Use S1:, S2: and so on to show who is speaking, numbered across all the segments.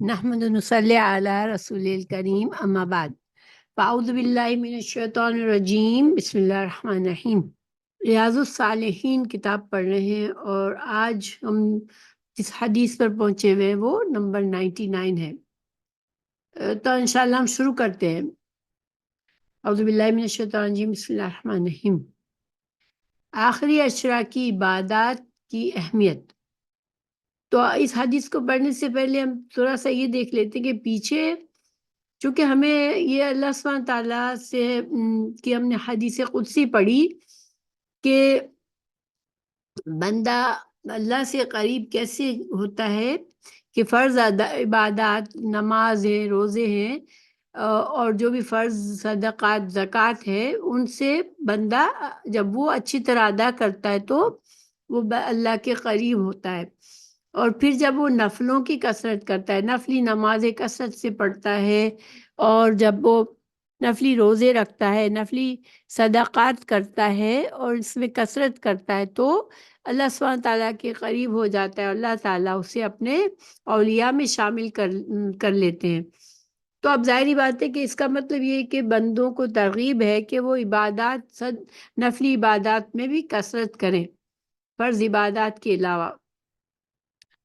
S1: نحمد و نصلی علی رسول الکریم اما بعد فاعوذ باللہ من الشیطان الرجیم بسم اللہ الرحمن الرحیم۔ ریاض الصالحین کتاب پڑھ رہے ہیں اور آج ہم جس حدیث پر پہنچے ہوئے ہیں وہ نمبر 99 ہے۔ تو انشاءاللہ ہم شروع کرتے ہیں۔ اعوذ باللہ من الشیطان الرجیم بسم اللہ الرحمن الرحیم۔ آخری اشرا کی عبادات کی اہمیت۔ تو اس حدیث کو پڑھنے سے پہلے ہم تھوڑا سا یہ دیکھ لیتے کہ پیچھے چونکہ ہمیں یہ اللہ سبحانہ تعالیٰ سے کہ ہم نے حدیث قدسی پڑھی کہ بندہ اللہ سے قریب کیسے ہوتا ہے کہ فرض عبادات نماز ہیں، روزے ہیں اور جو بھی فرض صدقات زکوٰۃ ہے ان سے بندہ جب وہ اچھی طرح ادا کرتا ہے تو وہ اللہ کے قریب ہوتا ہے۔ اور پھر جب وہ نفلوں کی کثرت کرتا ہے، نفلی نمازیں کثرت سے پڑھتا ہے، اور جب وہ نفلی روزے رکھتا ہے، نفلی صدقات کرتا ہے اور اس میں کثرت کرتا ہے تو اللہ سبحانہ تعالیٰ کے قریب ہو جاتا ہے، اللہ تعالیٰ اسے اپنے اولیاء میں شامل کر لیتے ہیں۔ تو اب ظاہری بات ہے کہ اس کا مطلب یہ کہ بندوں کو ترغیب ہے کہ وہ عبادات نفلی عبادات میں بھی کثرت کریں فرض عبادات کے علاوہ۔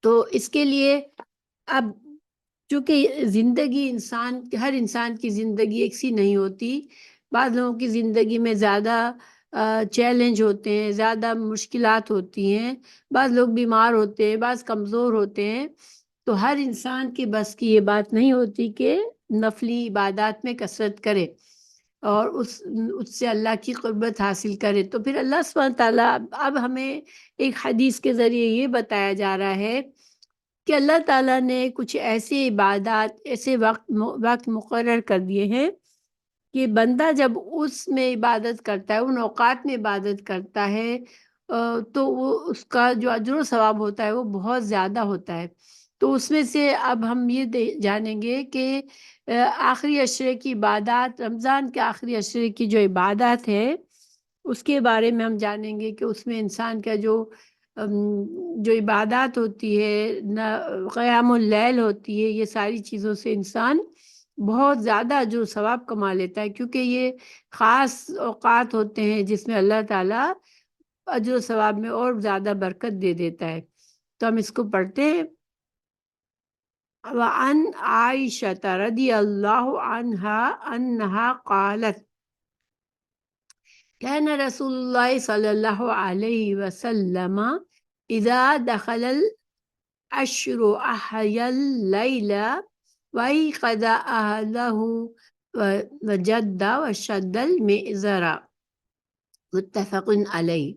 S1: تو اس کے لیے اب چونکہ زندگی ہر انسان کی زندگی ایک سی نہیں ہوتی، بعض لوگوں کی زندگی میں زیادہ چیلنج ہوتے ہیں، زیادہ مشکلات ہوتی ہیں، بعض لوگ بیمار ہوتے ہیں، بعض کمزور ہوتے ہیں، تو ہر انسان کے بس کی یہ بات نہیں ہوتی کہ نفلی عبادات میں کثرت کرے اور اس سے اللہ کی قربت حاصل کرے۔ تو پھر اللہ سبحانہ تعالیٰ اب ہمیں ایک حدیث کے ذریعے یہ بتایا جا رہا ہے کہ اللہ تعالیٰ نے کچھ ایسے عبادات ایسے وقت مقرر کر دیے ہیں کہ بندہ جب اس میں عبادت کرتا ہے، ان اوقات میں عبادت کرتا ہے تو وہ اس کا جو اجر و ثواب ہوتا ہے وہ بہت زیادہ ہوتا ہے۔ تو اس میں سے اب ہم یہ جانیں گے کہ آخری عشرے کی عبادات، رمضان کے آخری عشرے کی جو عبادات ہے اس کے بارے میں ہم جانیں گے کہ اس میں انسان کا جو عبادات ہوتی ہے، قیام اللیل ہوتی ہے، یہ ساری چیزوں سے انسان بہت زیادہ اجر و ثواب کما لیتا ہے، کیونکہ یہ خاص اوقات ہوتے ہیں جس میں اللہ تعالیٰ اجر و ثواب میں اور زیادہ برکت دے دیتا ہے۔ تو ہم اس کو پڑھتے ہیں۔ وعن عائشہ رضی اللہ عنہا انہا قالت كان رسول الله صلى الله عليه وسلم إذا دخل العشر أحيا الليل وأيقظ أهله وجد وشد المئزر متفق عليه۔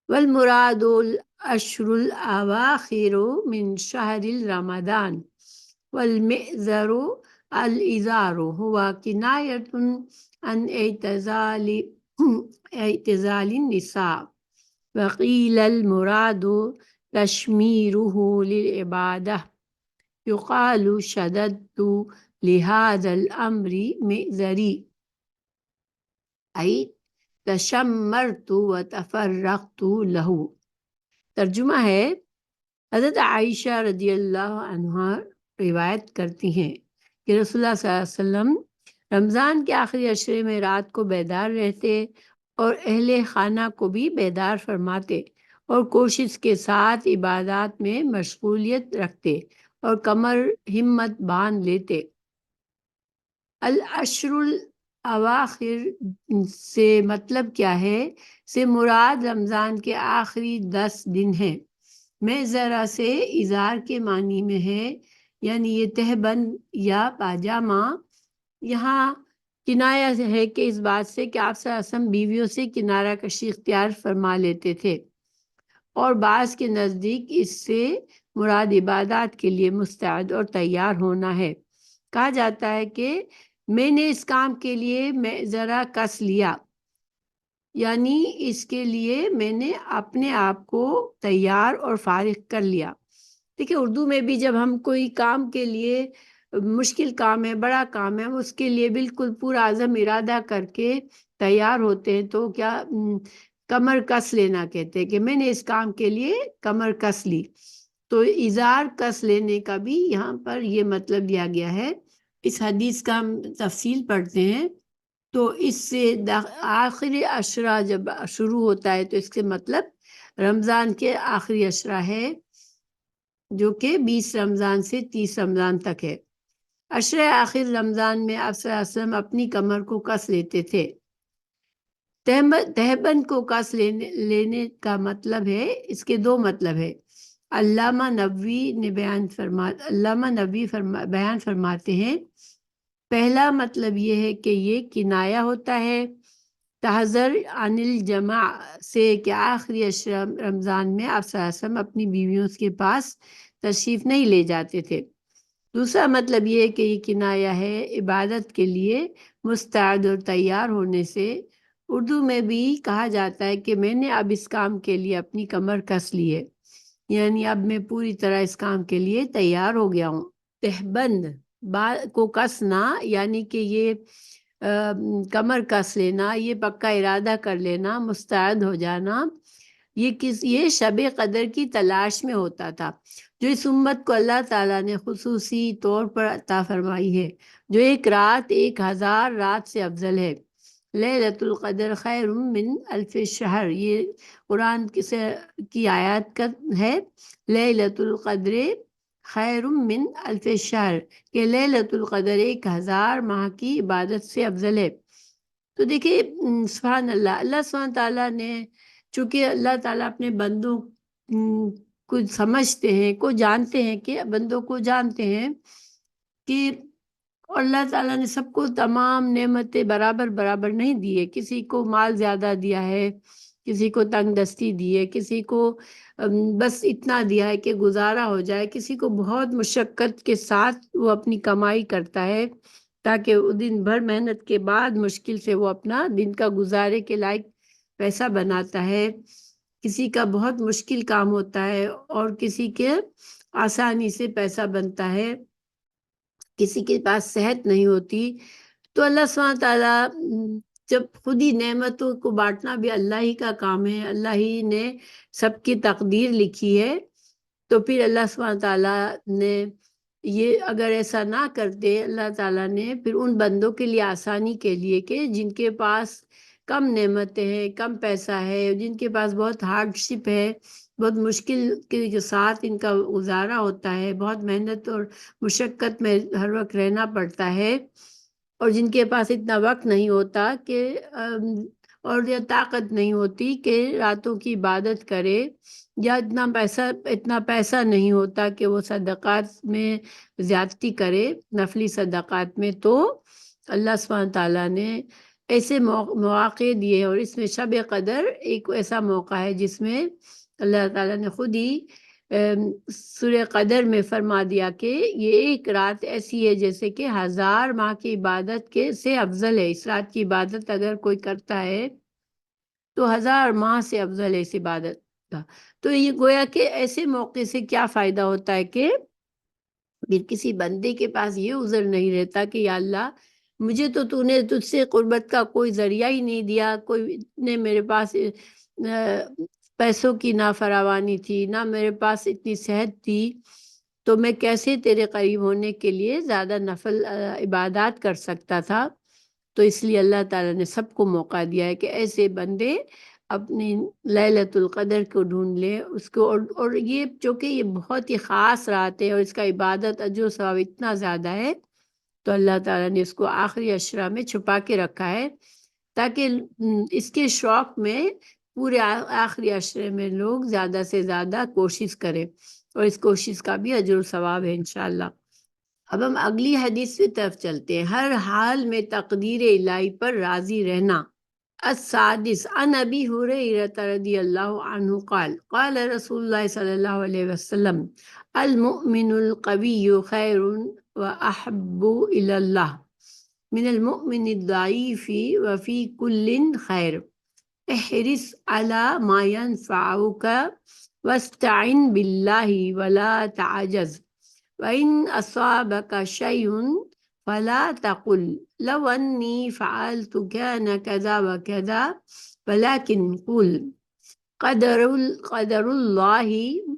S1: والمراد الأشهر الأواخر من شهر رمضان، والمئزر الإزار هو كناية عن اعتزال النساء، وقيل المراد تشميره للعبادة، يقال شددت لهذا الأمر مئزري أي تشمرت وتفرقت له۔ ترجمہ ہے، حضرت عائشہ رضی اللہ عنہا روایت کرتی ہیں کہ رسول اللہ صلی اللہ علیہ وسلم رمضان کے آخری عشرے میں رات کو بیدار رہتے اور اہل خانہ کو بھی بیدار فرماتے اور کوشش کے ساتھ عبادات میں مشغولیت رکھتے اور کمر ہمت باندھ لیتے۔ العشر الاواخر سے مطلب کیا ہے؟ سے مراد رمضان کے آخری 10 دن ہیں۔ میں ذرا سے ازار کے معنی میں ہے، یعنی یہ تہبند یا پاجامہ۔ یہاں کنایا ہے کہ اس بات سے کہ آپ صلی اللہ علیہ وسلم بیویوں سے کنارہ کشی اختیار فرما لیتے تھے، اور بعض کے نزدیک اس سے مراد عبادات کے لیے مستعد اور تیار ہونا ہے۔ کہا جاتا ہے کہ میں نے اس کام کے لیے میں ذرا کس لیا، یعنی اس کے لیے میں نے اپنے آپ کو تیار اور فارغ کر لیا۔ دیکھیں اردو میں بھی جب ہم کوئی کام کے لیے، مشکل کام ہے، بڑا کام ہے، اس کے لیے بالکل پورا عزم ارادہ کر کے تیار ہوتے ہیں تو کیا کمر کس لینا کہتے ہیں کہ میں نے اس کام کے لیے کمر کس لی۔ تو اظہار کس لینے کا بھی یہاں پر یہ مطلب لیا گیا ہے۔ اس حدیث کا ہم تفصیل پڑھتے ہیں تو اس سے آخری عشرہ جب شروع ہوتا ہے تو اس کے مطلب رمضان کے آخری عشرہ ہے، جو کہ 20 رمضان سے 30 رمضان تک ہے۔ عشرہ آخر رمضان میں آپ صلی اللہ علیہ وسلم اپنی کمر کو کس لیتے تھے۔ تہبند کو کس لینے کا مطلب ہے، اس کے دو مطلب ہے۔ علامہ نووی بیان فرماتے ہیں، پہلا مطلب یہ ہے کہ یہ کنایہ ہوتا ہے تحذر عن الجماع سے، کہ آخری عشرہ رمضان میں آپ صلی اللہ علیہ وسلم اپنی بیویوں کے پاس تشریف نہیں لے جاتے تھے۔ دوسرا مطلب یہ ہے کہ یہ کنایہ ہے عبادت کے لیے مستعد اور تیار ہونے سے۔ اردو میں بھی کہا جاتا ہے کہ میں نے اب اس کام کے لیے اپنی کمر کس لی ہے، یعنی اب میں پوری طرح اس کام کے لیے تیار ہو گیا ہوں۔ تہبند کو کسنا یعنی کہ یہ کمر کس لینا، یہ پکا ارادہ کر لینا، مستعد ہو جانا، یہ شب قدر کی تلاش میں ہوتا تھا، جو اس امت کو اللہ تعالیٰ نے خصوصی طور پر عطا فرمائی ہے، جو ایک رات 1000 رات سے افضل ہے۔ لیلۃ القدر خیر من الف شہر، یہ قرآن کی آیات کا ہے، لیلۃ القدر خیر من الف شہر، کہ لیلۃ القدر 1000 ماہ کی عبادت سے افضل ہے۔ تو دیکھیے سبحان اللہ، اللہ سبحانہ تعالیٰ نے، چونکہ اللہ تعالیٰ اپنے بندوں کو سمجھتے ہیں، کو جانتے ہیں، کہ بندوں کو جانتے ہیں کہ اللہ تعالیٰ نے سب کو تمام نعمتیں برابر نہیں دی ہے، کسی کو مال زیادہ دیا ہے، کسی کو تنگ دستی دی ہے، کسی کو بس اتنا دیا ہے کہ گزارا ہو جائے، کسی کو بہت مشقت کے ساتھ وہ اپنی کمائی کرتا ہے تاکہ وہ دن بھر محنت کے بعد مشکل سے وہ اپنا دن کا گزارے کے لائق پیسہ بناتا ہے۔ کسی کا بہت مشکل کام ہوتا ہے اور کسی کے آسانی سے پیسہ بنتا ہے، کسی کے پاس صحت نہیں ہوتی۔ تو اللہ سبحانہ تعالیٰ جب خود ہی نعمتوں کو بانٹنا بھی اللہ ہی کا کام ہے، اللہ ہی نے سب کی تقدیر لکھی ہے، تو پھر اللہ سبحانہ تعالیٰ نے یہ اگر ایسا نہ کرتے، اللہ تعالیٰ نے پھر ان بندوں کے لیے آسانی کے لیے کہ جن کے پاس کم نعمتیں ہیں، کم پیسہ ہے، جن کے پاس بہت ہارڈ شپ ہے، بہت مشکل کے ساتھ ان کا گزارا ہوتا ہے، بہت محنت اور مشقت میں ہر وقت رہنا پڑتا ہے، اور جن کے پاس اتنا وقت نہیں ہوتا کہ اور یہ طاقت نہیں ہوتی کہ راتوں کی عبادت کرے، یا اتنا پیسہ نہیں ہوتا کہ وہ صدقات میں زیادتی کرے، نفلی صدقات میں، تو اللہ سبحانہ تعالیٰ نے ایسے مواقع دیے، اور اس میں شب قدر ایک ایسا موقع ہے جس میں اللہ تعالیٰ نے خود ہی سورہ قدر میں فرما دیا کہ یہ ایک رات ایسی ہے جیسے کہ 1000 ماہ کی عبادت کے سے افضل ہے۔ اس رات کی عبادت اگر کوئی کرتا ہے تو 1000 ماہ سے افضل ہے اس عبادت کا۔ تو یہ گویا کہ ایسے موقع سے کیا فائدہ ہوتا ہے کہ پھر کسی بندے کے پاس یہ عذر نہیں رہتا کہ یا اللہ مجھے تو تو نے تجھ سے قربت کا کوئی ذریعہ ہی نہیں دیا، کوئی نے میرے پاس پیسوں کی نہ فراوانی تھی، نہ میرے پاس اتنی صحت تھی، تو میں کیسے تیرے قریب ہونے کے لیے زیادہ نفل عبادات کر سکتا تھا۔ تو اس لیے اللہ تعالیٰ نے سب کو موقع دیا ہے کہ ایسے بندے اپنی لیلۃ القدر کو ڈھونڈ لیں اس کو، اور یہ چونکہ یہ بہت ہی خاص رات ہے اور اس کا عبادت اجر و ثواب اتنا زیادہ ہے، تو اللہ تعالیٰ نے اس کو آخری عشرہ میں چھپا کے رکھا ہے تاکہ اس کے شوق میں پورے آخری عشرے میں لوگ زیادہ سے زیادہ کوشش کریں، اور اس کوشش کا بھی اجر و ثواب ہے انشاءاللہ۔ اب ہم اگلی حدیث کی طرف چلتے ہیں، ہر حال میں تقدیر الہی پر راضی رہنا۔ السادس عن ابی ہریرہ رضی اللہ عنہ قال قال رسول اللہ صلی اللہ علیہ وسلم المؤمن القوی خیر واحب الی اللہ من المؤمن الضعیف وفی کل خیر، احرص علی ما ینفعک واستعن باللہ ولا تعجز، وَإِنْ أَصَابَكَ شَيْءٌ فَلَا تَقُلْ لَوْ أَنِّي فَعَلْتُ كَانَ كَذَا وَكَذَا، وَلَكِنْ قُلْ قدر اللہ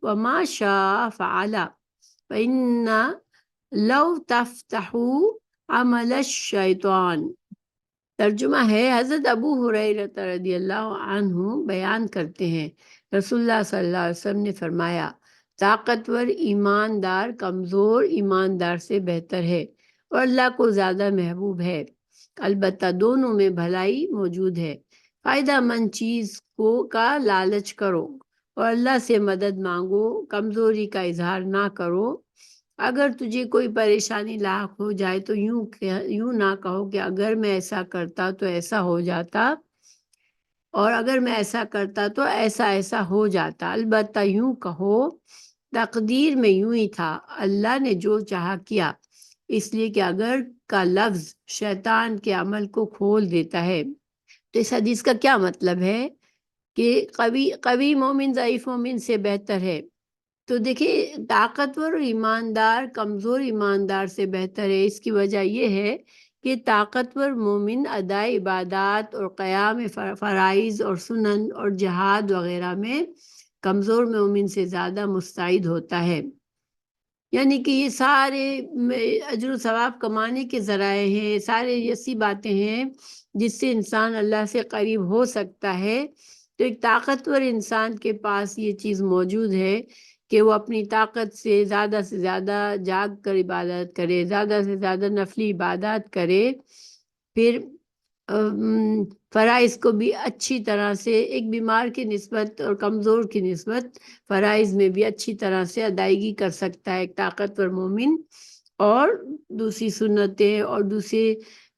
S1: وما شاء فعل فإن لو تفتحوا عمل الشیطان۔ ترجمہ ہے، حضرت ابو ہریرہ رضی اللہ عنہ بیان کرتے ہیں، رسول اللہ صلی اللہ علیہ وسلم نے فرمایا، طاقتور ایماندار کمزور ایماندار سے بہتر ہے اور اللہ کو زیادہ محبوب ہے، البتہ دونوں میں بھلائی موجود ہے۔ فائدہ مند چیز کا لالچ کرو اور اللہ سے مدد مانگو، کمزوری کا اظہار نہ کرو۔ اگر تجھے کوئی پریشانی لاحق ہو جائے تو یوں نہ کہو کہ اگر میں ایسا کرتا تو ایسا ہو جاتا، اور اگر میں ایسا کرتا تو ایسا ایسا ہو جاتا، البتہ یوں کہو تقدیر میں یوں ہی تھا، اللہ نے جو چاہا کیا، اس لیے کہ اگر کا لفظ شیطان کے عمل کو کھول دیتا ہے۔ تو اس حدیث کا کیا مطلب ہے کہ قوی مومن ضعیف مومن سے بہتر ہے۔ تو دیکھیں، طاقتور ایماندار کمزور ایماندار سے بہتر ہے۔ اس کی وجہ یہ ہے کہ طاقتور مومن ادائے عبادات اور قیام فرائض اور سنن اور جہاد وغیرہ میں کمزور مومن سے زیادہ مستعد ہوتا ہے۔ یعنی کہ یہ سارے اجر و ثواب کمانے کے ذرائع ہیں، سارے ایسی باتیں ہیں جس سے انسان اللہ سے قریب ہو سکتا ہے۔ تو ایک طاقتور انسان کے پاس یہ چیز موجود ہے کہ وہ اپنی طاقت سے زیادہ جاگ کر عبادت کرے، زیادہ سے زیادہ نفلی عبادات کرے، پھر فرائض کو بھی اچھی طرح سے، ایک بیمار کی نسبت اور کمزور کی نسبت فرائض میں بھی اچھی طرح سے ادائیگی کر سکتا ہے ایک طاقتور مومن، اور دوسری سنتیں اور دوسرے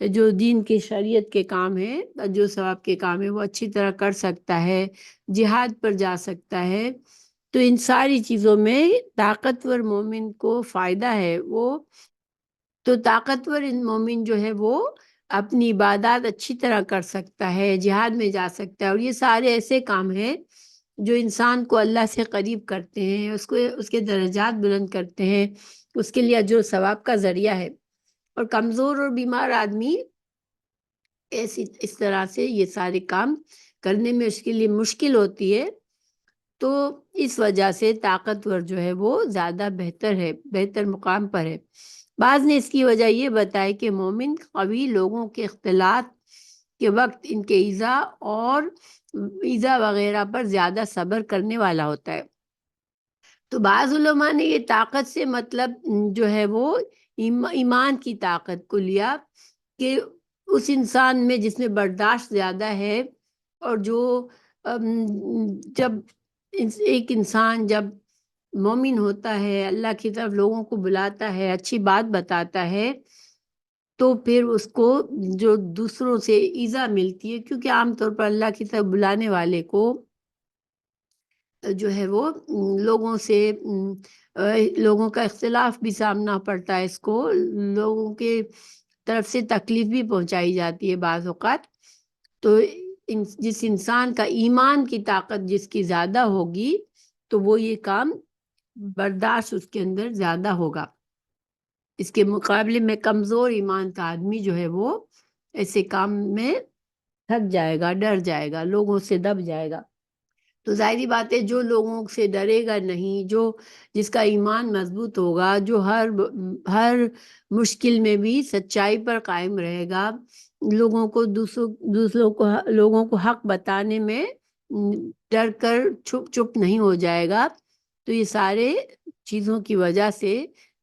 S1: جو دین کی شریعت کے کام ہیں، جو ثواب کے کام ہیں، وہ اچھی طرح کر سکتا ہے، جہاد پر جا سکتا ہے۔ تو ان ساری چیزوں میں طاقتور مومن کو فائدہ ہے۔ تو طاقتور مومن جو ہے وہ اپنی عبادات اچھی طرح کر سکتا ہے، جہاد میں جا سکتا ہے، اور یہ سارے ایسے کام ہیں جو انسان کو اللہ سے قریب کرتے ہیں، اس کے درجات بلند کرتے ہیں، اس کے لیے اجر و ثواب کا ذریعہ ہے۔ اور کمزور اور بیمار آدمی اس طرح سے یہ سارے کام کرنے میں اس کے لیے مشکل ہوتی ہے، تو اس وجہ سے طاقتور جو ہے وہ زیادہ بہتر ہے، بہتر مقام پر ہے۔ بعض نے اس کی وجہ یہ بتائی کہ مومن قوی لوگوں کے اختلاط کے وقت ان کے ایذا وغیرہ پر زیادہ صبر کرنے والا ہوتا ہے۔ تو بعض علماء نے یہ طاقت سے مطلب جو ہے وہ ایمان کی طاقت کو لیا، کہ اس انسان میں جس میں برداشت زیادہ ہے، اور جو جب ایک انسان جب مومن ہوتا ہے، اللہ کی طرف لوگوں کو بلاتا ہے، اچھی بات بتاتا ہے، تو پھر اس کو جو دوسروں سے ایذا ملتی ہے، کیونکہ عام طور پر اللہ کی طرف بلانے والے کو جو ہے وہ لوگوں کا اختلاف بھی سامنا پڑتا ہے، اس کو لوگوں کے طرف سے تکلیف بھی پہنچائی جاتی ہے بعض اوقات۔ تو جس انسان کا ایمان کی طاقت جس کی زیادہ ہوگی تو وہ یہ کام برداشت اس کے اندر زیادہ ہوگا۔ اس کے مقابلے میں کمزور ایمان کا آدمی جو ہے وہ ایسے کام میں تھک جائے گا، ڈر جائے گا، لوگوں سے دب جائے گا۔ تو ظاہری بات ہے، جو لوگوں سے ڈرے گا نہیں، جس کا ایمان مضبوط ہوگا، جو ہر مشکل میں بھی سچائی پر قائم رہے گا، لوگوں کو حق بتانے میں ڈر کر چپ نہیں ہو جائے گا، تو یہ سارے چیزوں کی وجہ سے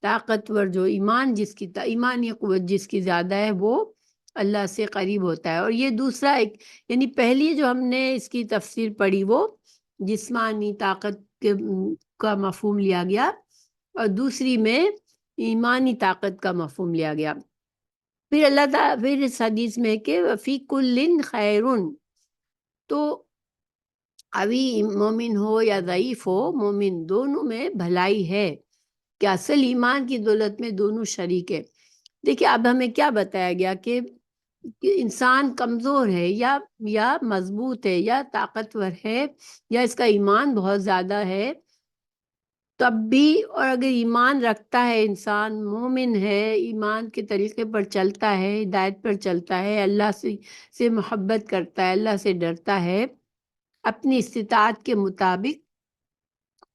S1: طاقتور جو ایمانی قوت جس کی زیادہ ہے وہ اللہ سے قریب ہوتا ہے۔ اور یہ دوسرا یعنی پہلی جو ہم نے اس کی تفسیر پڑھی وہ جسمانی طاقت کا مفہوم لیا گیا، اور دوسری میں ایمانی طاقت کا مفہوم لیا گیا۔ پھر اللہ تعالیٰ پھر اس حدیث میں کہ فی کل خیرن، تو قوی مومن ہو یا ضعیف ہو، مومن دونوں میں بھلائی ہے، کہ اصل ایمان کی دولت میں دونوں شریک ہے۔ دیکھیں، اب ہمیں کیا بتایا گیا کہ انسان کمزور ہے یا مضبوط ہے یا طاقتور ہے یا اس کا ایمان بہت زیادہ ہے، تب بھی، اور اگر ایمان رکھتا ہے انسان، مومن ہے، ایمان کے طریقے پر چلتا ہے، ہدایت پر چلتا ہے، اللہ سے محبت کرتا ہے، اللہ سے ڈرتا ہے، اپنی استطاعت کے مطابق،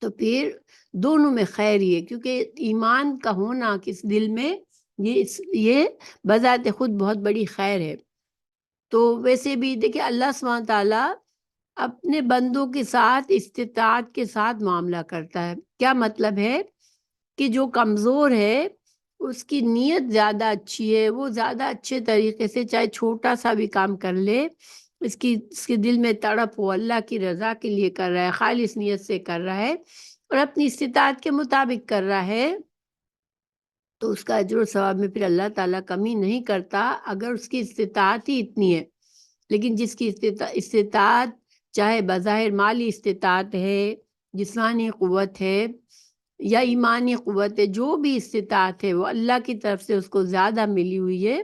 S1: تو پھر دونوں میں خیر ہی ہے، کیونکہ ایمان کا ہونا کس دل میں یہ بذات خود بہت بڑی خیر ہے۔ تو ویسے بھی دیکھیں اللہ سبحانہ تعالیٰ اپنے بندوں کے ساتھ استطاعت کے ساتھ معاملہ کرتا ہے۔ کیا مطلب ہے کہ جو کمزور ہے اس کی نیت زیادہ اچھی ہے، وہ زیادہ اچھے طریقے سے چاہے چھوٹا سا بھی کام کر لے، اس کے دل میں تڑپ ہو، اللہ کی رضا کے لیے کر رہا ہے، خالص نیت سے کر رہا ہے اور اپنی استطاعت کے مطابق کر رہا ہے، تو اس کا اجر و ثواب میں پھر اللہ تعالیٰ کمی نہیں کرتا، اگر اس کی استطاعت ہی اتنی ہے۔ لیکن جس کی استطاعت چاہے بظاہر مالی استطاعت ہے، جسمانی قوت ہے یا ایمانی قوت ہے، جو بھی استطاعت ہے وہ اللہ کی طرف سے اس کو زیادہ ملی ہوئی ہے،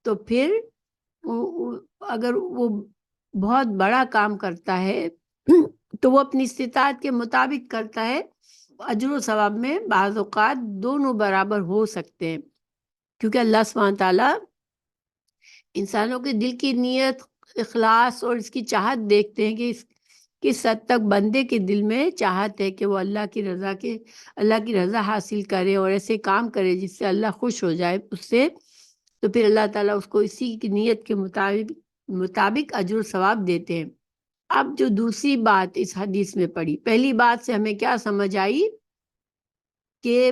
S1: تو پھر اگر وہ بہت بڑا کام کرتا ہے تو وہ اپنی استطاعت کے مطابق کرتا ہے، اجر و ثواب میں بعض اوقات دونوں برابر ہو سکتے ہیں، کیونکہ اللہ سبحانہ تعالیٰ انسانوں کے دل کی نیت، اخلاص اور اس کی چاہت دیکھتے ہیں کہ کس حد تک بندے کے دل میں چاہت ہے کہ وہ اللہ کی رضا حاصل کرے اور ایسے کام کرے جس سے اللہ خوش ہو جائے اس سے، تو پھر اللہ تعالیٰ اس کو اسی کی نیت کے مطابق اجر و ثواب دیتے ہیں۔ اب جو دوسری بات اس حدیث میں پڑھی، پہلی بات سے ہمیں کیا سمجھ آئی کہ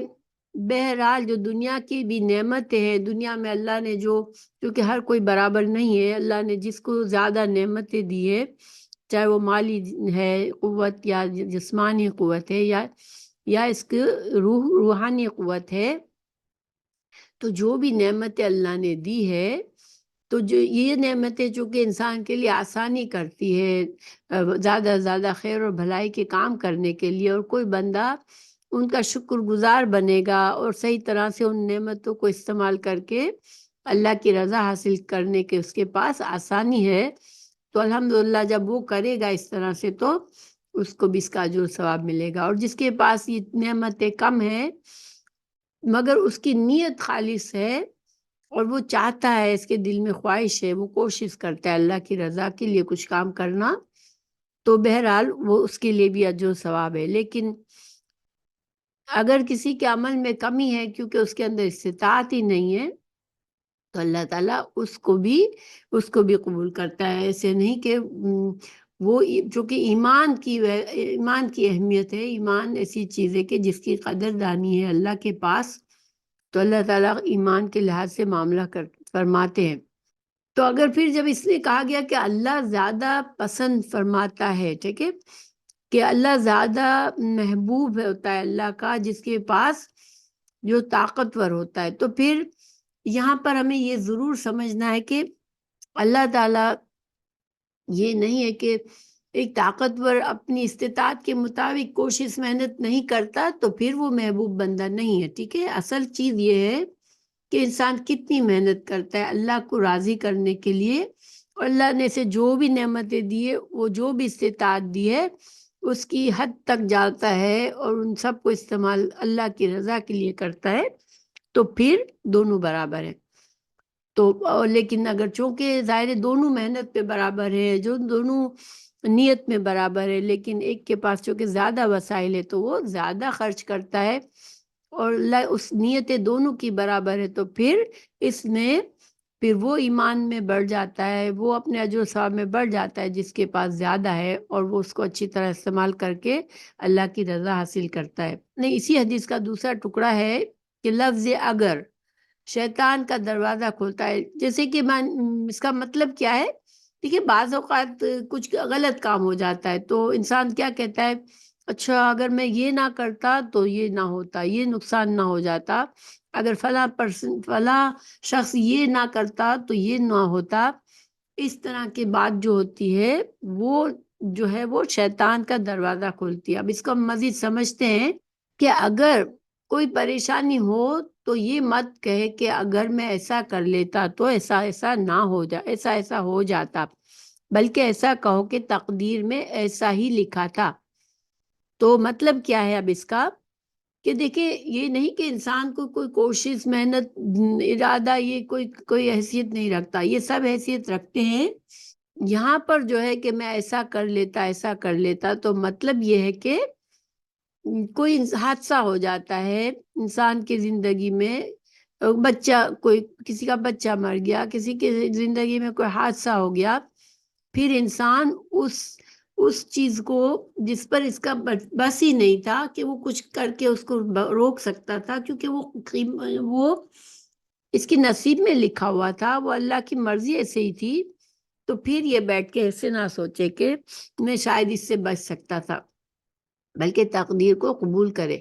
S1: بہرحال جو دنیا کی بھی نعمتیں ہیں، دنیا میں اللہ نے کیونکہ ہر کوئی برابر نہیں ہے، اللہ نے جس کو زیادہ نعمتیں دی ہے، چاہے وہ مالی ہے قوت یا جسمانی قوت ہے یا اس کی روحانی قوت ہے، تو جو بھی نعمتیں اللہ نے دی ہے، تو جو یہ نعمتیں چونکہ انسان کے لیے آسانی کرتی ہے زیادہ سے زیادہ خیر اور بھلائی کے کام کرنے کے لیے، اور کوئی بندہ ان کا شکر گزار بنے گا اور صحیح طرح سے ان نعمتوں کو استعمال کر کے اللہ کی رضا حاصل کرنے کے اس کے پاس آسانی ہے، تو الحمدللہ جب وہ کرے گا اس طرح سے تو اس کو بھی اس کا اجر و ثواب ملے گا۔ اور جس کے پاس یہ نعمتیں کم ہیں مگر اس کی نیت خالص ہے اور وہ چاہتا ہے، اس کے دل میں خواہش ہے، وہ کوشش کرتا ہے اللہ کی رضا کے لیے کچھ کام کرنا، تو بہرحال وہ اس کے لیے بھی اجر و ثواب ہے۔ لیکن اگر کسی کے عمل میں کمی ہے کیونکہ اس کے اندر استطاعت ہی نہیں ہے، تو اللہ تعالیٰ اس کو بھی قبول کرتا ہے۔ ایسے نہیں کہ وہ چونکہ ایمان کی اہمیت ہے، ایمان ایسی چیز ہے کہ جس کی قدر دانی ہے اللہ کے پاس، تو اللہ تعالیٰ ایمان کے لحاظ سے معاملہ فرماتے ہیں۔ تو اگر پھر جب اس نے کہا گیا کہ اللہ زیادہ پسند فرماتا ہے، ٹھیک ہے، کہ اللہ زیادہ محبوب ہوتا ہے اللہ کا جس کے پاس جو طاقتور ہوتا ہے، تو پھر یہاں پر ہمیں یہ ضرور سمجھنا ہے کہ اللہ تعالیٰ یہ نہیں ہے کہ ایک طاقتور اپنی استطاعت کے مطابق کوشش محنت نہیں کرتا تو پھر وہ محبوب بندہ نہیں ہے، ٹھیک ہے۔ اصل چیز یہ ہے کہ انسان کتنی محنت کرتا ہے اللہ کو راضی کرنے کے لیے، اور اللہ نے اسے جو بھی نعمتیں دی ہے، وہ جو بھی استطاعت دی ہے اس کی حد تک جاتا ہے اور ان سب کو استعمال اللہ کی رضا کے لیے کرتا ہے، تو پھر دونوں برابر ہیں۔ تو لیکن اگر چونکہ ظاہر دونوں محنت پہ برابر ہے، جو دونوں نیت میں برابر ہے، لیکن ایک کے پاس چونکہ زیادہ وسائل ہے تو وہ زیادہ خرچ کرتا ہے، اور اس نیتیں دونوں کی برابر ہے، تو پھر اس میں پھر وہ ایمان میں بڑھ جاتا ہے، وہ اپنے اجر و ثواب میں بڑھ جاتا ہے جس کے پاس زیادہ ہے، اور وہ اس کو اچھی طرح استعمال کر کے اللہ کی رضا حاصل کرتا ہے۔ نہیں، اسی حدیث کا دوسرا ٹکڑا ہے کہ لفظ اگر شیطان کا دروازہ کھولتا ہے، جیسے کہ اس کا مطلب کیا ہے؟ دیکھیے بعض اوقات کچھ غلط کام ہو جاتا ہے تو انسان کیا کہتا ہے، اچھا اگر میں یہ نہ کرتا تو یہ نہ ہوتا، یہ نقصان نہ ہو جاتا، اگر فلاں شخص یہ نہ کرتا تو یہ نہ ہوتا، اس طرح کی بات جو ہوتی ہے وہ جو ہے وہ شیطان کا دروازہ کھولتی ہے۔ اب اس کو ہم مزید سمجھتے ہیں کہ اگر کوئی پریشانی ہو تو یہ مت کہے کہ اگر میں ایسا کر لیتا تو ایسا نہ ہو ایسا ہو جاتا، بلکہ ایسا کہو کہ تقدیر میں ایسا ہی لکھا تھا۔ تو مطلب کیا ہے اب اس کا کہ دیکھیں یہ نہیں کہ انسان کو کوئی کوشش محنت ارادہ یہ کوئی حیثیت نہیں رکھتا، یہ سب حیثیت رکھتے ہیں یہاں پر جو ہے کہ میں ایسا کر لیتا تو مطلب یہ ہے کہ کوئی حادثہ ہو جاتا ہے انسان کی زندگی میں، کسی کا بچہ مر گیا، کسی کی زندگی میں کوئی حادثہ ہو گیا، پھر انسان اس چیز کو جس پر اس کا بس ہی نہیں تھا کہ وہ کچھ کر کے اس کو روک سکتا تھا، کیونکہ وہ اس کی نصیب میں لکھا ہوا تھا، وہ اللہ کی مرضی ایسے ہی تھی، تو پھر یہ بیٹھ کے ایسے نہ سوچے کہ میں شاید اس سے بچ سکتا تھا، بلکہ تقدیر کو قبول کرے۔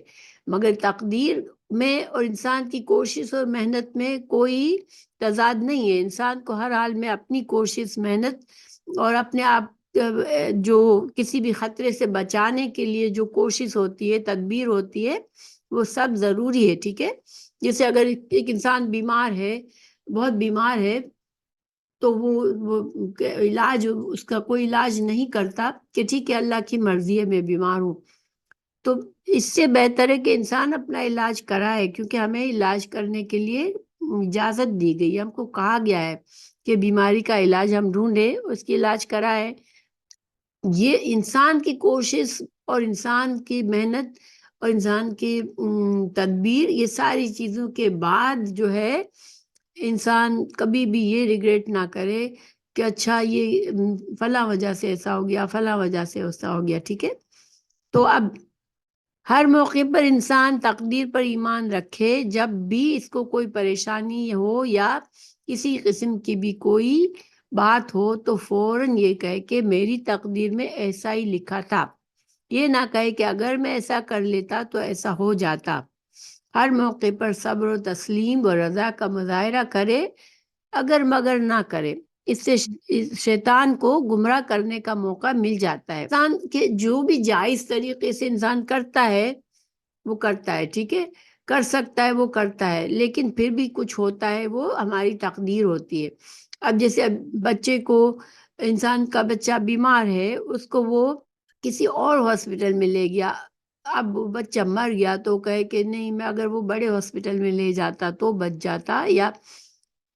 S1: مگر تقدیر میں اور انسان کی کوشش اور محنت میں کوئی تضاد نہیں ہے، انسان کو ہر حال میں اپنی کوشش، محنت اور اپنے آپ جو کسی بھی خطرے سے بچانے کے لیے جو کوشش ہوتی ہے، تدبیر ہوتی ہے، وہ سب ضروری ہے، ٹھیک ہے۔ جیسے اگر ایک انسان بیمار ہے، بہت بیمار ہے، تو وہ علاج، اس کا کوئی علاج نہیں کرتا کہ ٹھیک ہے اللہ کی مرضی ہے میں بیمار ہوں، تو اس سے بہتر ہے کہ انسان اپنا علاج کرائے، کیونکہ ہمیں علاج کرنے کے لیے اجازت دی گئی، ہم کو کہا گیا ہے کہ بیماری کا علاج ہم ڈھونڈے، اس کی علاج کرائے۔ یہ انسان کی کوشش اور انسان کی محنت اور انسان کی تدبیر، یہ ساری چیزوں کے بعد جو ہے انسان کبھی بھی یہ ریگریٹ نہ کرے کہ اچھا یہ فلاں وجہ سے ایسا ہو گیا، فلاں وجہ سے ایسا ہو گیا، ٹھیک ہے۔ تو اب ہر موقع پر انسان تقدیر پر ایمان رکھے، جب بھی اس کو کوئی پریشانی ہو یا کسی قسم کی بھی کوئی بات ہو تو فوراً یہ کہے کہ میری تقدیر میں ایسا ہی لکھا تھا، یہ نہ کہے کہ اگر میں ایسا کر لیتا تو ایسا ہو جاتا۔ ہر موقع پر صبر و تسلیم و رضا کا مظاہرہ کرے، اگر مگر نہ کرے، اس سے شیطان کو گمراہ کرنے کا موقع مل جاتا ہے۔ انسان کے جو بھی جائز طریقے سے انسان کرتا ہے وہ کرتا ہے، ٹھیک ہے، کر سکتا ہے وہ کرتا ہے، لیکن پھر بھی کچھ ہوتا ہے وہ ہماری تقدیر ہوتی ہے۔ اب جیسے بچے کو، انسان کا بچہ بیمار ہے، اس کو وہ کسی اور ہاسپٹل میں لے گیا، اب بچہ مر گیا تو کہے کہ نہیں، میں اگر وہ بڑے ہاسپٹل میں لے جاتا تو بچ جاتا، یا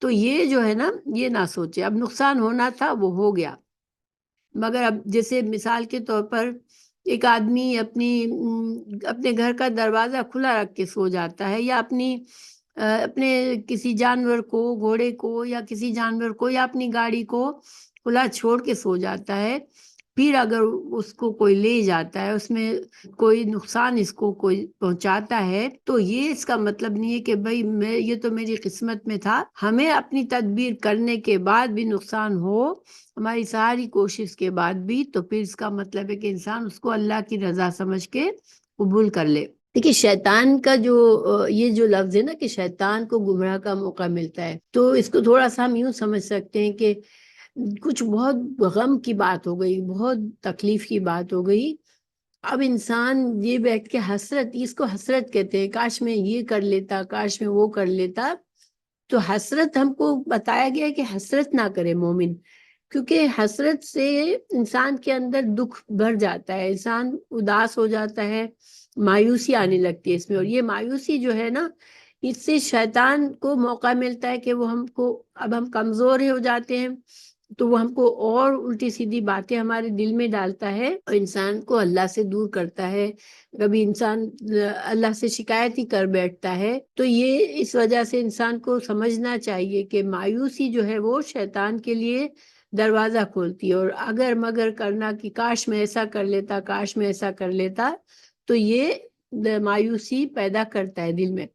S1: تو یہ جو ہے نا، یہ نہ سوچے، اب نقصان ہونا تھا وہ ہو گیا۔ مگر اب جیسے مثال کے طور پر ایک آدمی اپنے گھر کا دروازہ کھلا رکھ کے سو جاتا ہے، یا اپنے کسی جانور کو، گھوڑے کو یا کسی جانور کو یا اپنی گاڑی کو کھلا چھوڑ کے سو جاتا ہے، پھر اگر اس کو کوئی لے جاتا ہے، اس میں کوئی نقصان اس کو کوئی پہنچاتا ہے، تو یہ اس کا مطلب نہیں ہے کہ بھئی یہ تو میری قسمت میں تھا۔ ہمیں اپنی تدبیر کرنے کے بعد بھی نقصان ہو، ہماری ساری کوشش کے بعد بھی، تو پھر اس کا مطلب ہے کہ انسان اس کو اللہ کی رضا سمجھ کے قبول کر لے۔ دیکھیے شیطان کا یہ جو لفظ ہے نا کہ شیطان کو گمراہ کا موقع ملتا ہے، تو اس کو تھوڑا سا ہم یوں سمجھ سکتے ہیں کہ کچھ بہت غم کی بات ہو گئی، بہت تکلیف کی بات ہو گئی، اب انسان یہ بیٹھ کے حسرت، اس کو حسرت کہتے ہیں، کاش میں یہ کر لیتا، کاش میں وہ کر لیتا۔ تو حسرت ہم کو بتایا گیا ہے کہ حسرت نہ کرے مومن، کیونکہ حسرت سے انسان کے اندر دکھ بھر جاتا ہے، انسان اداس ہو جاتا ہے، مایوسی آنے لگتی ہے اس میں، اور یہ مایوسی جو ہے نا، اس سے شیطان کو موقع ملتا ہے کہ وہ اب ہم کمزور ہو جاتے ہیں، تو وہ ہم کو اور الٹی سیدھی باتیں ہمارے دل میں ڈالتا ہے اور انسان کو اللہ سے دور کرتا ہے، کبھی انسان اللہ سے شکایت ہی کر بیٹھتا ہے۔ تو یہ اس وجہ سے انسان کو سمجھنا چاہیے کہ مایوسی جو ہے وہ شیطان کے لیے دروازہ کھولتی ہے، اور اگر مگر کرنا کہ کاش میں ایسا کر لیتا، کاش میں ایسا کر لیتا، تو یہ مایوسی پیدا کرتا ہے دل میں۔